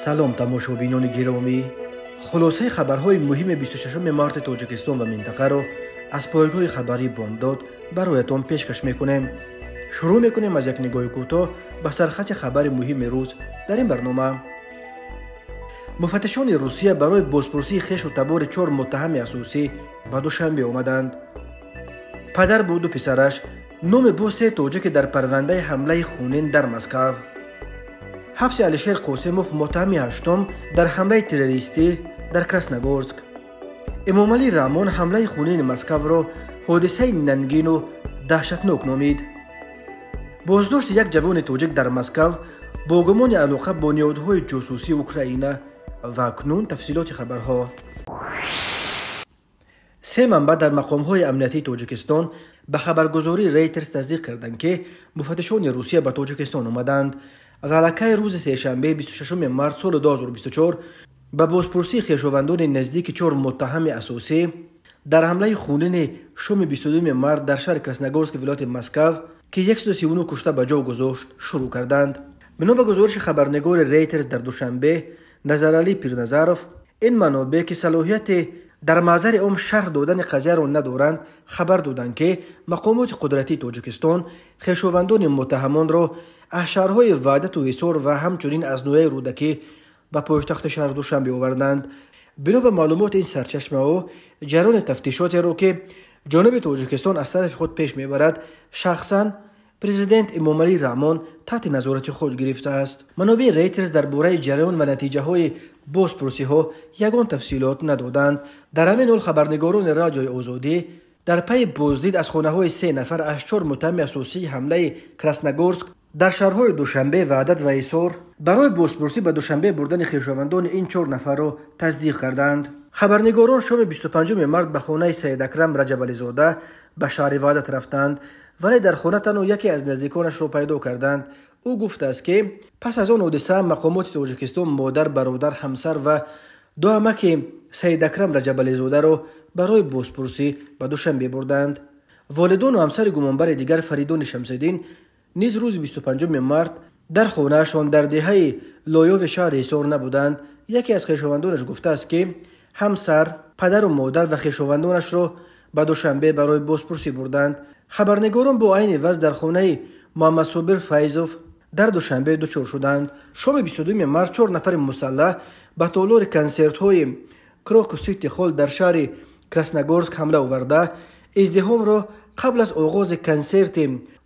سلام تماشابینان گرامی، خلاصه خبرهای مهم 26 مارت تاجیکستان و منطقه را از پایگاه خبری بامداد برایتان پیشکش میکنیم. شروع میکنیم از یک نگاه کوتاه به سرخط خبر مهم روز در این برنامه. مفتشان روسیه برای بازپرسی خویش و تبار 4 متهم اساسی به دوشنبه آمدند. پدر بود و پسرش نام با 3 تاجیک در پرونده حمله خونین در مسکو. حبس علیشیر قاسموف متهم هشتم در حمله تروریستی در کراسنگورسک. امامعلی رحمان حمله خونین مسکو را حادثه ننگین و دهشتناک نامید. بازداشت یک جوان تاجیک در مسکو با گمان علاقه با نهادهای جاسوسی اوکراین و اکنون تفصیلات خبرها. 3 منبع در مقامهای امنیتی تاجیکستان به خبرگزاری ریترز تصدیق کردند که مفتشان روسیه به تاجیکستان آمدند. غلقه روز سه‌شنبه 26 مارس سال 2024 به بازپرسی خویشاوندان نزدیک 4 متهم اساسی در حمله خونین شام 22 مارس در شهر کراسنگورسک ولایت مسکو که 139 کشته به جا گذاشت شروع کردند. بنا به گزارش خبرنگار ریترز در دوشنبه نظرعلی پیرنظروف، این منابع که صلاحیت در محضر عام شرح دادن قضیه را ندارند خبر دادند که مقامات قدرتی تاجیکستان خویشاوندان متهمان را از شهرهای وحدت و حصار و همچنین از نوع رودکی به پایتخت شهر دوشنبه آوردند. بنا به معلومات این سرچشمه ها جریان تفتیشات را که جانب تاجیکستان از طرف خود پیش میبرد شخصا پرزیدنت امامعلی رحمان تحت نظارت خود گرفته است. منابع ریترز درباره جریان و نتیجه های بازپرسی ها یگان تفصیلات ندادند. در همین حال خبرنگاران رادیوی آزادی در پی بازدید از خانه های 3 نفر از 4 متهم اساسی حمله کراسنگورسک در شهرهای دوشنبه، وحدت و حصار برای بازپرسی به دوشنبه بردن خویشاوندان این 4 نفر را تصدیق کردند. خبرنگاران شام 25 مارس به خانه سید اکرم رجبعلی زاده به شهر وحدت رفتند، ولی در خانه تنها یکی از نزدیکانش را پیدا کردند. او گفته است که پس از آن حادثه مقامات تاجیکستان مادر، برادر، همسر و 2 عمک سید اکرم رجبعلی زاده را برای بازپرسی به دوشنبه بردند. والدان و همسر گمانبر دیگر فریدون شمس‌الدین نیز روز 25 مارس در خانه‌شان در دهه لایو شهر حصار نبودند. یکی از خویشاوندانش گفته است که همسر، پدر و مادر و خویشاوندانش را به دوشنبه برای بازپرسی بردند. خبرنگاران با عین وضع در خانه محمد صابر فیضوف در دوشنبه دچار شدند. شام 22 مارس 4 نفر مسلح به تالار کنسرت‌های کراکوسیت خال در شهر کراسنگورسک حمله آورده ازدحام را قبل از آغاز کنسرت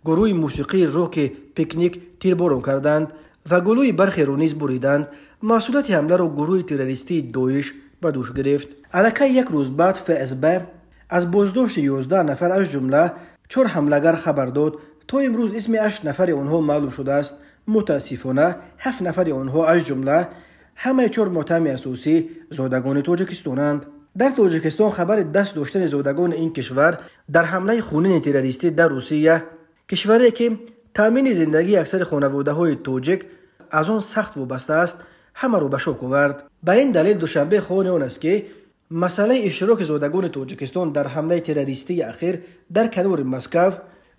گروه موسیقی راک پیکنیک تیرباران کردند و گلوی برخی را نیز بریدند. مسئولیت حمله را گروه تروریستی داعش به دوش گرفت. الکی یک روز بعد FSB از بازداشت 11 نفر از جمله 4 حمله‌گر خبر داد. تا امروز اسم 8 نفر آنها معلوم شده است. متاسفانه 7 نفر آنها از جمله همه 4 متهم اساسی زادگان تاجیکستانند. در تاجیکستان خبر دست داشتن زادگان این کشور در حمله خونین تروریستی در روسیه، کشوری که تامین زندگی اکثر خانواده‌های تاجیک از آن سخت وابسته است، همه را به شوک آورد. به این دلیل دوشنبه خوان آن است که مسئله اشتراک زادگان تاجیکستان در حمله تروریستی اخیر در کنار مسکو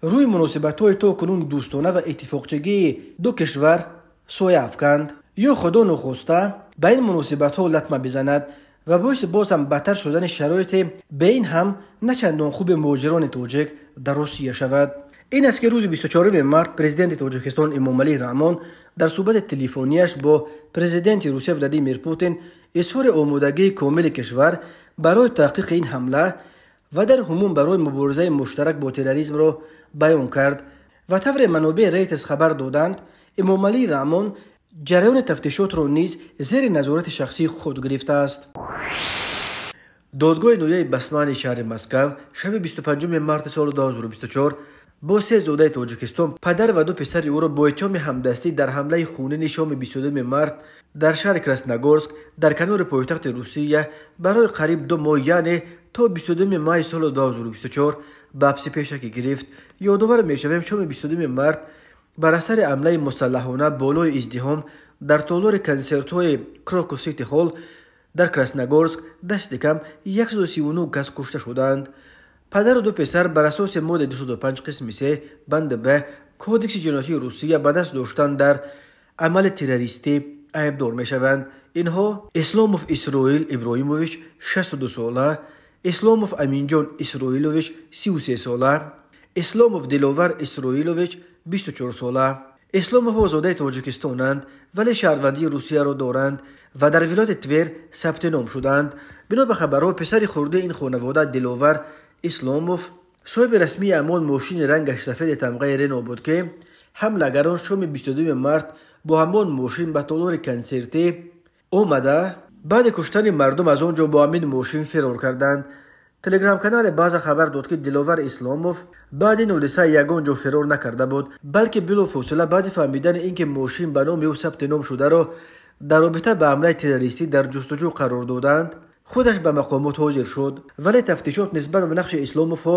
روی مناسبت‌های تاکنون دوستانه و اتفاقچگی 2 کشور سایه افکند. یا خدا نخواسته به این مناسبت‌ها لطمه بزند و باعث باز هم بدتر شدن شرایط بین هم نه چندان خوب مهاجران تاجیک در روسیه شود. این است که روز 24 مارس پرزیدنت تاجیکستان امامعلی رحمان در صحبت تلفنیش با پرزیدنت روسیه ولادیمیر پوتین اظهار آمادگی کامل کشور برای تحقیق این حمله و در عموم برای مبارزه مشترک با تروریسم را بیان کرد و طور منابع ریترز خبر دادند امامعلی رحمان جریان تفتیشات را نیز زیر نظارت شخصی خود گرفته است. دادگاه نویه بسمانی شهر مسکو شب 25 مارس سال 2024 با 3 زاده تاجیکستان پدر و 2 پسر او را با اتهام همدستی در حمله خونین شام 22 مارس در شهر کراسنگورسک در کنار پایتخت روسیه برای قریب 2 ماه یعنی تا 22 مای سال 2024 به حبس پیشکی گرفت. یادآور می‌شویم شام 22 مارس بر اثر حمله مسلحانه بالای ازدحام در تالار کنسرت‌های کراکوسیت هال در کراسنگورسک دست کم 139 کس کشته شدند. پدر و 2 پسر بر اساس ماده 205 قسم 3 بند به کودکس جنایی روسیه به دست داشتن در عمل تروریستی عیبدار می شوند. اینها اسلاموف اسرائیل ابراهیموویچ 62 ساله، اسلاموف امینجان اسرائیلوویچ 33 ساله، اسلاموف دلاور اسرائیلوویچ 24 ساله. اسلاموف آزاده تاجیکستانند ولی شهروندی روسیه را دارند و در ولایت تور ثبت نام شدند. بنا به خبرها پسر خورده این خانواده دلاور اسلاموف صاحب رسمی اعمال ماشین رنگش سفید تمغه رنو بود که حملگران شام 22 مارت با همان ماشین به تالار کنسرتی آمده بعد کشتن مردم از آنجا با همین ماشین فرار کردند. تلگرام کانال باز خبر داد که دلاور اسلاموف بعد این حادثه یگان جا فرار نکرده بود، بلکه بلافاصله بعد فهمیدن اینکه ماشین به نام او ثبت نام شده را در رابطه با حمله تروریستی در جستجو قرار دادند، خودش به مقامات حاضر شد. ولی تفتیشات نسبت به نقش اسلاموف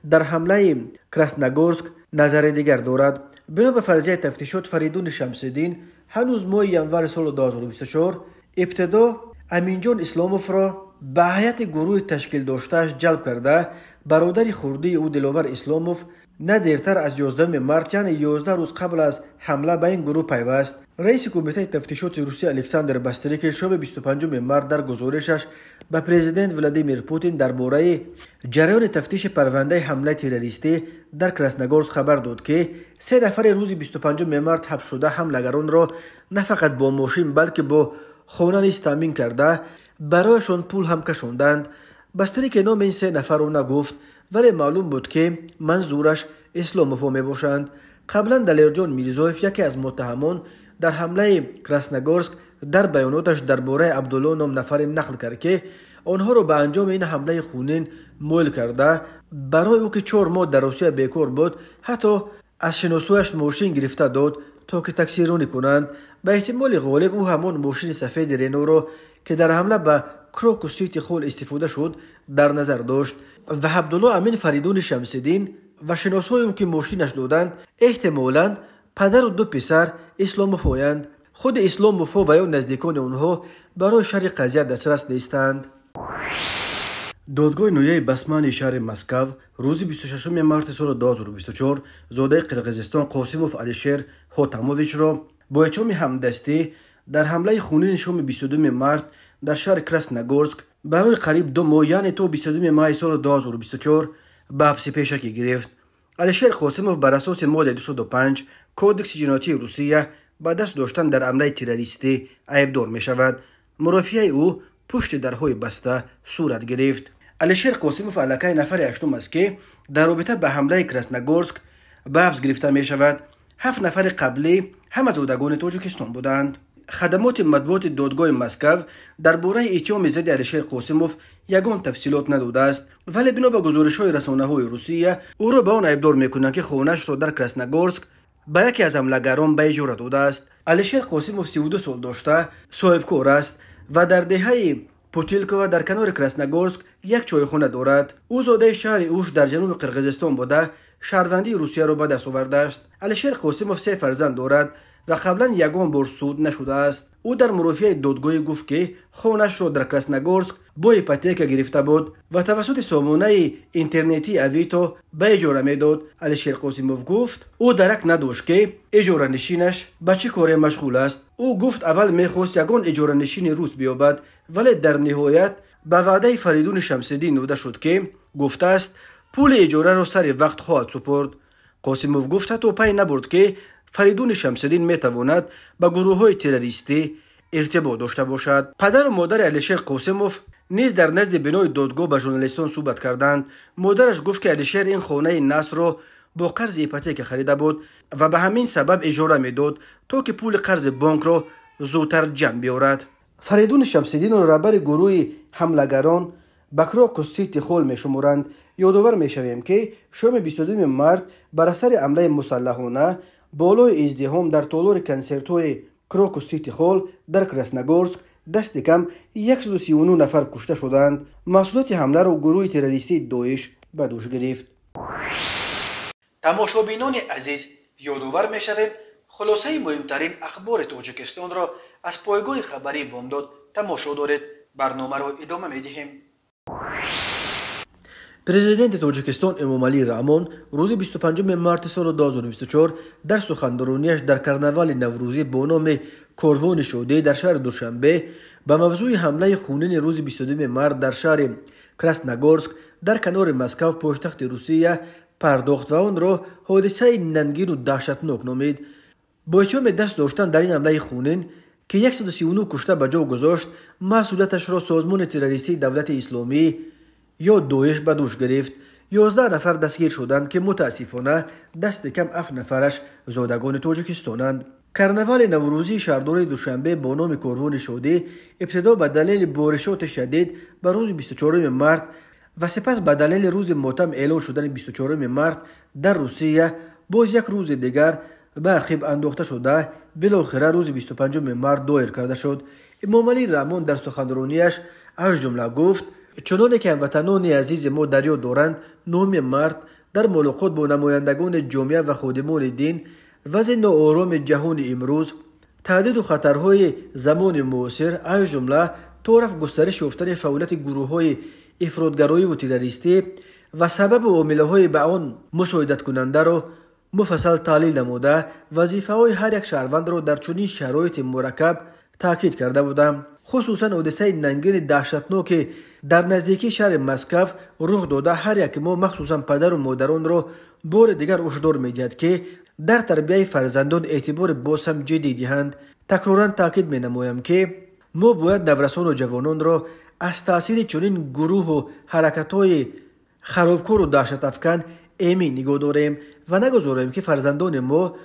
در حمله کراسنگورسک نظر دیگر دارد. بنا به فرضیه تفتیشات فریدون شمس‌الدین هنوز ماه ینور سال 2024 ابتدا امینجان اسلاموف را به هیئت گروه تشکیل داشتهش جلب کرده برادر خورده او دلاور اسلاموف نه دیرتر از 11 مارت یعنی 11 روز قبل از حمله به این گروه پیوست. رئیس کمیته تفتیشات روسیه الکساندر باستریک شب 25 مارت در گزارشش به پرزیدنت ولادیمیر پوتین درباره جریان تفتیش پرونده حمله تروریستی در کراسنگورسک خبر داد که 3 نفر روز 25 مارت حبس شده حملگران را نه فقط با ماشین بلکه با خانه نیز تامین کرده برایشان پول هم کشاندند. باستریک نام این 3 نفر را نگفت ولی معلوم بود که منظورش اسلاموف می باشند. قبلا دلیرجان میرزایف یکی از متهمان در حمله کراسنگورسک در بیاناتش درباره عبدالله نام نفر نقل کرد که آنها را به انجام این حمله خونین مایل کرده. برای او که 4 ماه در روسیه بیکار بود حتی از شناسویش ماشین گرفته داد تا که تکثیرانی کنند. به احتمال غالب او همان ماشین سفید رنو را که در حمله به کروکوسیتی خول استفاده شد در نظر داشت و عبدالله امین فریدون شمس‌الدین و شناسای او که ماشینش دادند احتمالاً پدر و 2 پسر اسلاموف‌اند. خود اسلاموف و یا نزدیکان آنها برای شرح قضیه دسترس نیستند. دادگاه نویه بسمانی شهر مسکو روز 26 مارت سال 2024 زاده قرقیزستان قاسموف علیشیر حاتموویچ را با اتهام همدستی در حمله خونین شام 22 مارت در شهر کراسنگورسک برای قریب 2 ماه یعنی تا 22 ماه سال 2024 به حبس پیشکی گرفت. علیشیر قاسموف بر اساس ماده 205 کودکس جنایتی روسیه با دست داشتن در حمله تروریستی عیبدار می شود. مرافعه او پشت درهای بسته صورت گرفت. علیشیر قاسموف علاقه نفر 8 است که در رابطه به حمله کراسنگورسک به حبس گرفته می شود. 7 نفر قبلی هم زادگان تاجیکستان بودند. خدمات مطبوعات دادگاه مسکو درباره اتهام ضد علیشیر قاسموف یگان تفصیلات نداده است، ولی بنا به گزارش‌های رسانه‌های روسیه او را به آن عیبدار می‌کنند که خانه‌اش را در کراسنگورسک به یکی از حملگران به اجاره داده است. علیشیر قاسموف 32 سال داشته، صاحب کار است و در دهه پوتیلکا در کنار کراسنگورسک یک چایخانه دارد. او زاده شهر اوش در جنوب قرقیزستان بوده شهروندی روسیه را به دست آورده است. علیشیر قاسموف 3 فرزند دارد و قبلا یگان بار سود نشده است. او در مرافعه دادگاه گفت که خانه‌اش را در کراسنگورسک با هیپوتک گرفته بود و توسط سامانه اینترنتی اویتو به اجاره میداد. علیشیر قاسموف گفت او درک نداشت که اجاره نشینش به چه کاری مشغول است. او گفت اول میخواست یگان اجاره نشین روس بیابد ولی در نهایت به وعده فریدون شمس‌الدین داده شد که گفته است پول اجاره را سر وقت خواهد سپرد. قاسموف گفت حتی پی نبرد که فریدون شمس‌الدین میتواند با گروه‌های تروریستی ارتباط داشته باشد. پدر و مادر علیشیر قاسموف نیز در نزد بنای دادگاه با ژورنالیستان صحبت کردند. مادرش گفت که علیشیر این خانه نصر را با قرض هیپوتک خریده بود و به همین سبب اجاره میداد تا که پول قرض بانک را زودتر جمع بیاورد. فریدون شمس‌الدین را رهبر گروه حملگران بکراکوسیتی خول میشمارند. یادآور میشویم که شام 22 مارت بر اثر حمله مسلحانه بالای ازدحام در تالار کنسرت‌های کروکوسیتی خول در کراسنگورسک دست کم 139 نفر کشته شدند. مسئولیت حمله را گروه تروریستی داعش به دوش گرفت. تماشابینان عزیز، یادآور میشویم خلاصه مهمترین اخبار تاجیکستان را از پایگاه خبری بامداد تماشا دارید. برنامه را ادامه میدهیم. پرزیدنت تاجیکستان امامعلی رحمان روز 25 مارس سال 2024 در سخنرانیش در کرنوال نوروزی با نام کاروان شده در شهر دوشنبه به موضوع حمله خونین روز 22 مارس در شهر کراسنogorsk در کنار مسکو پایتخت روسیه پرداخت و آن را حادثه ننگین و دهشتناک نامید. با اتهام دست داشتن در این حمله خونین که 139 کشته به جا گذاشت، مسئولیتش را سازمان تروریستی دولت اسلامی یا داعش به دوش گرفت. 11 نفر دستگیر شدند که متاسفانه دست کم 7 نفرش زادگان تاجیکستانند. کرنوال نوروزی شهردار دوشنبه با نام کاروان شده ابتدا به دلیل بارشات شدید به روز 24 مارس و سپس به دلیل روز ماتم اعلان شدن 24 مارس در روسیه باز یک روز دیگر به عقب انداخته شده بالاخره روز 25 مارس دایر کرده شد. امامعلی رحمان در سخنرانیش از جمله گفت: چنانه که هموطنان عزیز ما در یاد دارند، 9 مارس در ملاقات با نمایندگان جامعه و خادمان دین وضع ناآرام جهان امروز، تهدید و خطرهای زمان معاصر از جمله طرف گسترش یافتن فعالیت گروه‌های افراطگرایی و تروریستی و سبب و عامل‌های به آن مساعدت کننده را مفصل تحلیل نموده وظیفه‌های هر یک شهروند را در چنین شرایط مرکب تاکید کرده بودم. خصوصا حادثه ننگین دهشتناک در نزدیکی شهر مسکو رخ داده هر یک ما مخصوصا پدر و مادران را بار دیگر هشدار می‌دهد که در تربیت فرزندان اعتبار باز هم جدی دهند. تکرارا تاکید می‌نمایم که ما باید نوجوانان و جوانان را از تاثیر چنین گروه و حرکت‌های خرابکار و دهشت افکن ایمن نگاه داریم و نگذاریم که فرزندان ما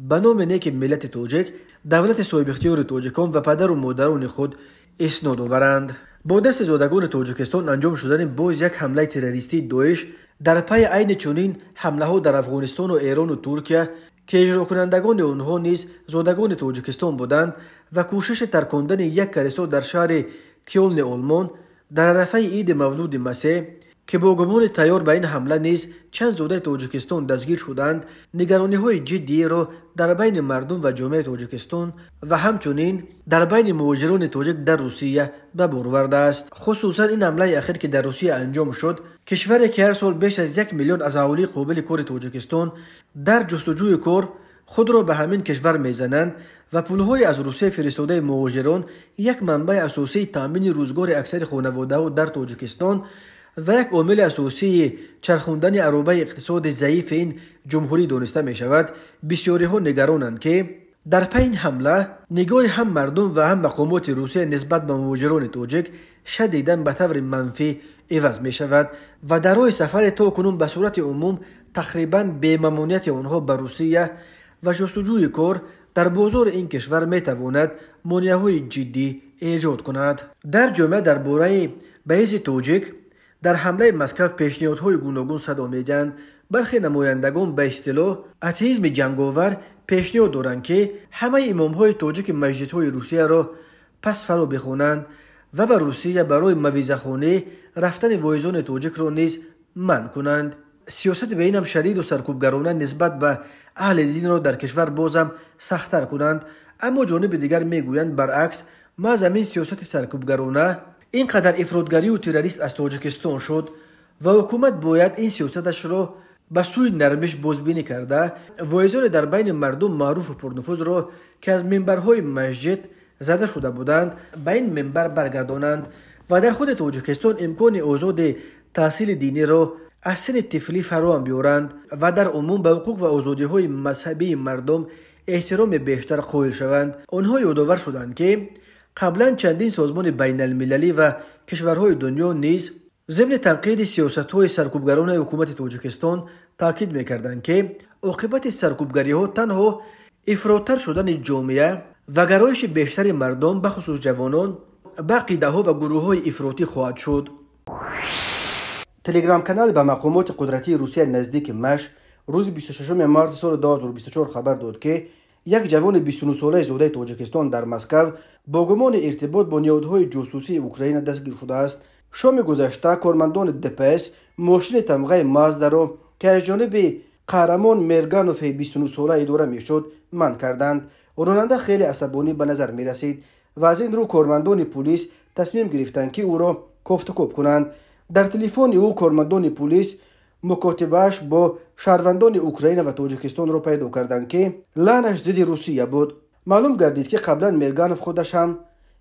به نام نیک ملت تاجیک، دولت صاحب اختیار تاجیکان و پدر و مادران خود اسناد آورند. با دست زادگان تاجیکستان انجام شدن باز یک حمله تروریستی داعش در پی عین چنین حمله ها در افغانستان و ایران و ترکیه که اجرا کنندگان آنها نیز زادگان تاجیکستان بودند و کوشش ترکاندن یک کلیسا در شهر کیلن آلمان در عرفه عید مولود مسیح که با گمان تیار به این حمله نیز چند زاده تاجیکستان دستگیر شدند، نگرانی‌های جدی را در بین مردم و جامعه تاجیکستان و همچنین در بین مهاجران تاجیک در روسیه به بار آورده است. خصوصا این حمله اخیر که در روسیه انجام شد، کشوری که هر سال بیش از 1 میلیون از اهالی قابل کار تاجیکستان در جستجوی کار خود را به همین کشور میزنند و پولهای از روسیه فرستاده مهاجران یک منبع اساسی تامین روزگار اکثر خانواده‌ها در تاجیکستان و یک عامل اساسی چرخاندن عروبه اقتصاد ضعیف این جمهوری دانسته می شود. بسیاری ها نگرانند که در پی این حمله نگاه هم مردم و هم مقامات روسیه نسبت به مهاجران تاجیک شدیداً به طور منفی عوض می شود و در راه سفر تا کنون به صورت عموم تقریباً بی‌ممانعیت آنها به روسیه و جستجوی کار در بازار این کشور می تواند مانع‌های جدی ایجاد کند. در جامعه درباره بعضی تاجیک در حمله مسکو پیشنهادهای گوناگون صدا می‌دهند. برخی نمایندگان به اصطلاح اتئیسم جنگاور پیشنهاد دارند که همه امام‌های تاجیک مسجدهای روسیه را پس فرا بخوانند و به روسیه برای موعظه‌خوانی رفتن واعظان تاجیک را نیز منع کنند. سیاست به این هم شدید و سرکوبگرانه نسبت به اهل دین را در کشور بازم سخت‌تر کنند، اما جانب دیگر میگویند برعکس، ما زمین سیاست سرکوبگرانه اینقدر افراطگری و تروریست از تاجیکستان شد و حکومت باید این سیاستش را به سوی نرمش بازبینی کرده واعظان در بین مردم معروف و پرنفوذ را که از منبرهای مسجد زده شده بودند به این منبر برگردانند و در خود تاجیکستان امکان آزاد تحصیل دینی را از سن طفلی فراهم بیارند و در عموم به حقوق و آزادی‌های مذهبی مردم احترام بیشتر قائل شوند. آنها یادآور شدند که قبلا چندین سازمان بین المللی و کشورهای دنیا نیز ضمن تنقید سیاست‌های سرکوبگرانه حکومت تاجیکستان تاکید می‌کردند که عاقبت سرکوبگری‌ها تنها افراط‌تر شدن جامعه و گرایش بیشتر مردم به خصوص جوانان به عقیده‌ها و گروه‌های افراطی خواهد شد. تلگرام کانال به مقامات قدرتی روسیه نزدیک مش روز 26 مارس سال 2024 خبر داد که یک جوان 29 ساله زاده تاجیکستان در مسکو با گمان ارتباط با نهادهای جاسوسی اوکراین دستگیر شده است. شام گذشته کارمندان دپس ماشین تمغه مازدا را که از جانب قهرمان مرگانوف 29 ساله اداره میشد منع کردند. راننده خیلی عصبانی به نظر می رسید و از این رو کارمندان پلیس تصمیم گرفتند که او را کوفت کوب کنند در تلفن او کارمندان پلیس مکاتبهش با شهروندان اوکراین و تاجیکستان را پیدا کردند که لعنش ضد روسیه بود. معلوم گردید که قبلا میرگانوف خودش هم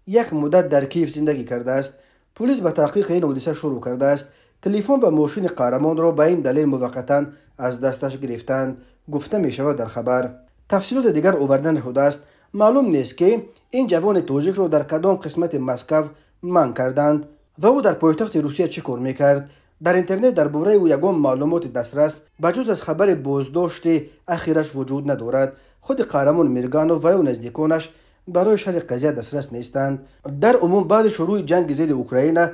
یک مدت در کیف زندگی کرده است. پلیس به تحقیق این حادثه شروع کرده است. تلفن و ماشین قهرمان را به این دلیل موقتا از دستش گرفتند گفته می شود در خبر. تفصیلات دیگر آورده نشده است. معلوم نیست که این جوان تاجیک را در کدام قسمت مسکو منع کردند و او در پایتخت روسیه چه کار میکرد. در اینترنت درباره او یگان معلومات دسترس بجز از خبر بازداشت اخیرش وجود ندارد. خود قهرمان میرگانوف و او نزدیکانش برای شرح قضیه دسترس نیستند. در عموم بعد شروع جنگ ضد اوکراین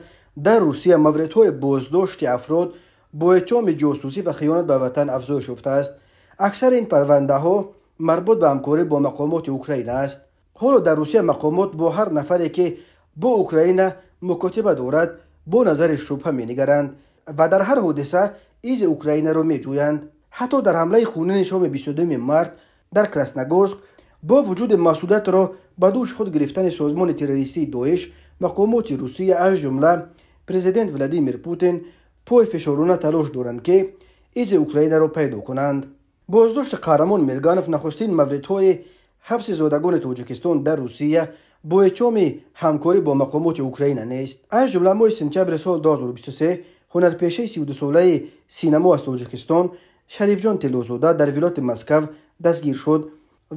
در روسیه موردهای بازداشت افراد با اتهام جاسوسی و خیانت به وطن افزایش یافته است. اکثر این پرونده ها مربوط به همکاری با مقامات اوکراین است. حالا در روسیه مقامات با هر نفری که با اوکراین مکاتبه دارد با نظر شبهه می‌نگرند و در هر حادثه ایز اوکراین را می‌جویند. حتی در حمله خونین شام 22 مارس در کراسنوگورسک با وجود مسئولیت را به دوش خود گرفتن سازمان تروریستی داعش، مقامات روسیه از جمله پرزیدنت ولادیمیر پوتین پای فشارانه تلاش دارند که ایز اوکراین را پیدا کنند. بازداشت قهرمان میرگانوف نخستین موردهای حبس زادگان تاجیکستان در روسیه با اتهام همکاری با مقامات اوکراین نیست. از جمله ماه سپتامبر سال 2023 هنرپیشه 32 ساله سینما از تاجیکستان شریف جان تلوزاده در ولایت مسکو دستگیر شد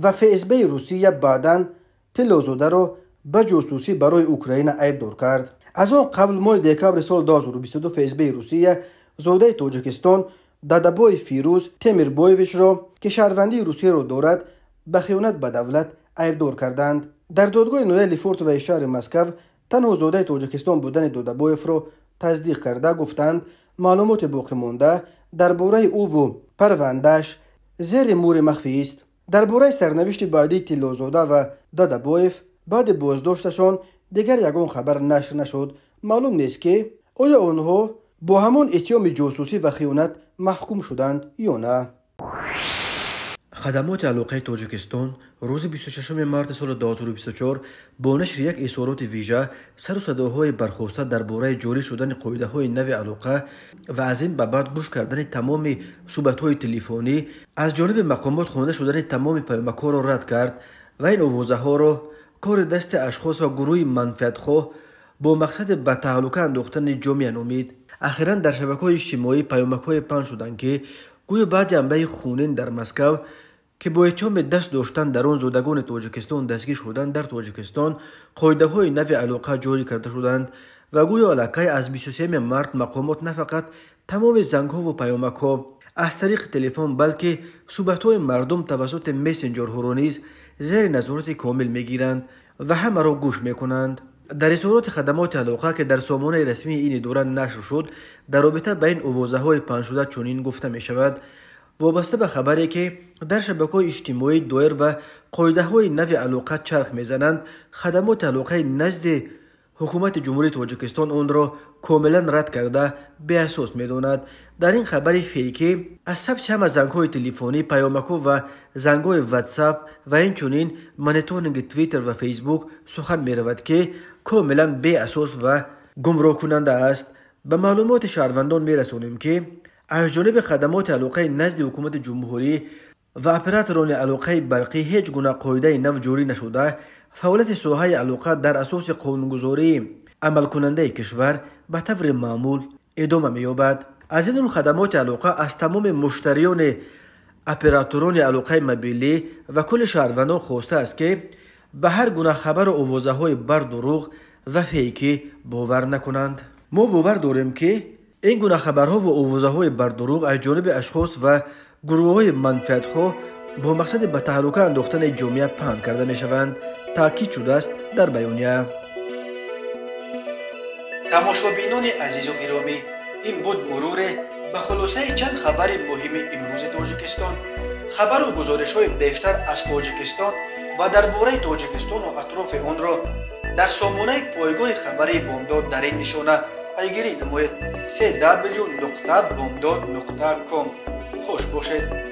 و FSB روسیه بعداً تلوزاده را به جاسوسی برای اوکراین عیبدار کرد. از آن قبل ماه دکبر سال 2022 FSB روسیه زاده تاجیکستان دادابای فیروز تیمیربایویچ را که شهروندی روسیه را دارد به خیانت به دولت عیبدار کردند. در دادگاه نوئل فورت و شهر مسکو تنها زاده تاجیکستان بودن دادابایف را تصدیق کرده گفتند معلومات باقی مانده درباره او و پروندهش زیر مور مخفی است. درباره سرنوشت بعدی تلوزاده و دادابایف بعد بازداشتشان دیگر یگان خبر نشر نشد. معلوم نیست که آیا آنها با همان اتهام جاسوسی و خیانت محکوم شدند یا نه. خدمات علاقه تاجیکستان روز 26 مارس سال 2024 با نشر یک اظهارات ویژه سر و صداهای برخواسته درباره جاری شدن قاعده‌های نو علاقه و از این به بعد گوش کردن تمام صحبت‌های تلفنی از جانب مقامات خوانده شدن تمام پیامک‌ها را رد کرد و این آوازه‌ها را کار دست اشخاص و گروه منفعت‌خواه با مقصد به تهلکه انداختن جامعه نامید. اخیراً در شبکه‌های اجتماعی پیامک‌های پخش شدند که گویا بعد حمله خونین در مسکو که با اتهام دست داشتن در آن زادگان تاجیکستان دستگیر شدند در تاجیکستان قاعده‌های نو علاقه جاری کرده شدند و گویا علاقه از 23 مارس مقامات نه فقط تمام زنگ‌ها و پیامک‌ها از طریق تلفن بلکه صحبت‌های مردم توسط مسنجرها را نیز زیر نظارت کامل می‌گیرند و همه را گوش می‌کنند. در اظهارات خدمات علاقه که در سامانه رسمی این دوران نشر شد در رابطه با این آوازه‌های پخش شده چنین گفته می‌شود وابسته به خبری که در شبکه‌های اجتماعی دایر و قاعده‌های نو علاقه چرخ می‌زنند خدمات علاقه نزد حکومت جمهوری تاجیکستان آن را کاملا رد کرده به اساس می‌داند. در این خبر فیکی از ثبت همه زنگ‌های تلفنی، پیامک‌ها و زنگ‌های واتساپ و اینچنین مانیتورینگ توییتر و فیسبوک سخن می‌رود که کاملا به اساس و گمراه کننده است. به معلومات شهروندان می‌رسانیم که از جانب خدمات علاقه نزد حکومت جمهوری و اپراتوران علاقه برقی هیچ گونه قاعده نو جاری نشده. فعالیت ساحه علاقه در اساس قانونگذاری عمل کننده کشور به طور معمول ادامه می‌یابد. از این خدمات علاقه از تمام مشتریان اپراتوران علاقه موبیلی و کل شهروندان خواسته است که به هر گونه خبر و آوازه‌های بر دروغ و فیکی باور نکنند. ما باور داریم که این گونه خبرها و آوازه‌های بر دروغ از جانب اشخاص و گروه‌های منفعت‌خواه با مقصد به تهلکه انداختن جامعه پهن کرده می‌شوند تاکید شده است در بیانیه. تماشابینان عزیز و گرامی، این بود مرور به خلاصه چند خبر مهم امروز تاجیکستان. خبر و گزارش‌های بیشتر از تاجیکستان و درباره تاجیکستان و اطراف آن را در سامانه پایگاه خبری بامداد در این نشانه پیگیری نمایید: www.bomdad.com. خوش باشید.